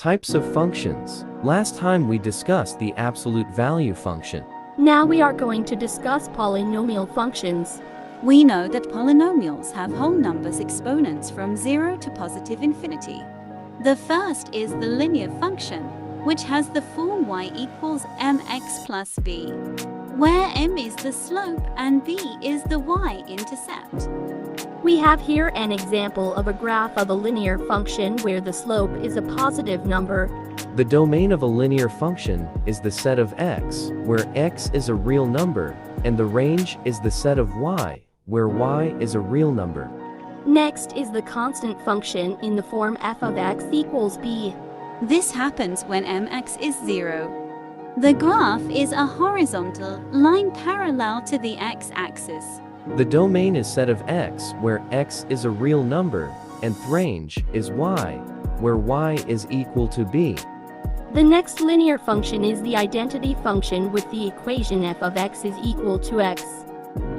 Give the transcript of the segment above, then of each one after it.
Types of functions. Last time we discussed the absolute value function. Now we are going to discuss polynomial functions. We know that polynomials have whole numbers exponents from 0 to positive infinity. The first is the linear function, which has the form y equals mx plus b, where m is the slope and b is the y-intercept. We have here an example of a graph of a linear function where the slope is a positive number. The domain of a linear function is the set of x, where x is a real number, and the range is the set of y, where y is a real number. Next is the constant function in the form f of x equals b. This happens when mx is 0. The graph is a horizontal line parallel to the x-axis. The domain is set of x, where x is a real number, and range is y, where y is equal to b. The next linear function is the identity function with the equation f of x is equal to x.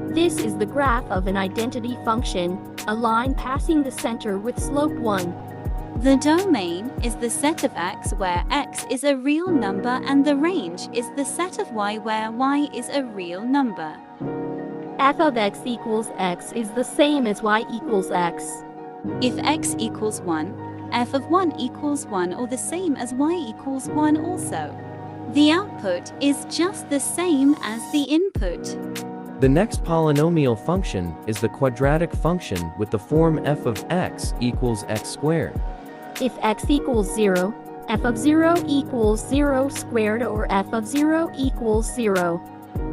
This is the graph of an identity function, a line passing the center with slope 1. The domain is the set of x where x is a real number and the range is the set of y where y is a real number. F of x equals x is the same as y equals x. If x equals 1, f of 1 equals 1 or the same as y equals 1 also. The output is just the same as the input. The next polynomial function is the quadratic function with the form f of x equals x squared. If x equals 0, f of 0 equals 0 squared or f of 0 equals 0.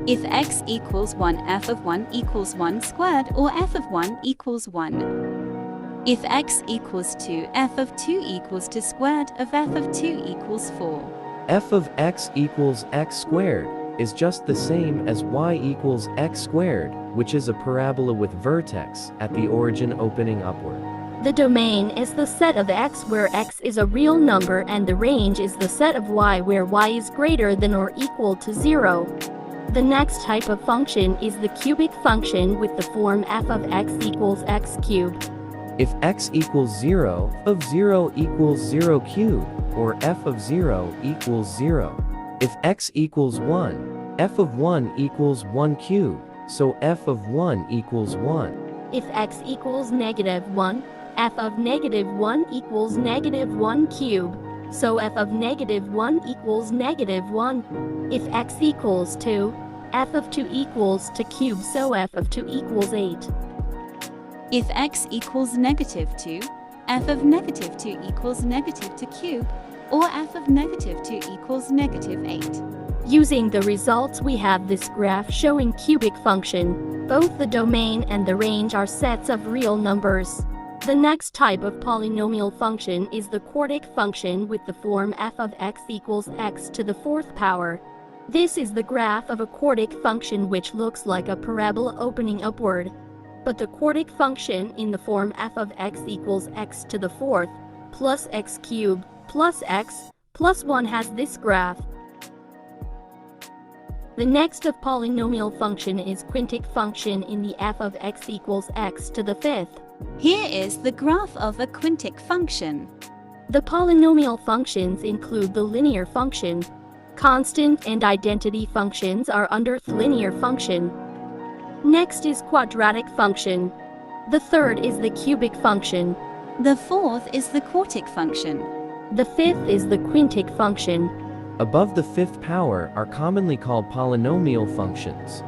If x equals 1, f of 1 equals 1 squared or f of 1 equals 1. If x equals 2, f of 2 equals 2 squared of f of 2 equals 4. F of x equals x squared is just the same as y equals x squared, which is a parabola with vertex at the origin opening upward. The domain is the set of x where x is a real number and the range is the set of y where y is greater than or equal to 0. The next type of function is the cubic function with the form f of x equals x cubed. If x equals 0, f of 0 equals 0 cubed, or f of 0 equals 0. If x equals 1, f of 1 equals 1 cubed, so f of 1 equals 1. If x equals negative 1, f of negative 1 equals negative 1 cubed, so f of negative 1 equals negative 1. If x equals 2, f of 2 equals 2 cubed, so f of 2 equals 8. If x equals negative 2, f of negative 2 equals negative 2 cubed, or f of negative 2 equals negative 8. Using the results, we have this graph showing cubic function. Both the domain and the range are sets of real numbers. The next type of polynomial function is the quartic function with the form f of x equals x to the 4th power. This is the graph of a quartic function which looks like a parabola opening upward. But the quartic function in the form f of x equals x to the 4th plus x cubed plus x plus 1 has this graph. The next of polynomial function is quintic function in the f of x equals x to the 5th. Here is the graph of a quintic function. The polynomial functions include the linear function. Constant and identity functions are under the linear function. Next is quadratic function. The third is the cubic function. The fourth is the quartic function. The fifth is the quintic function. Above the 5th power are commonly called polynomial functions.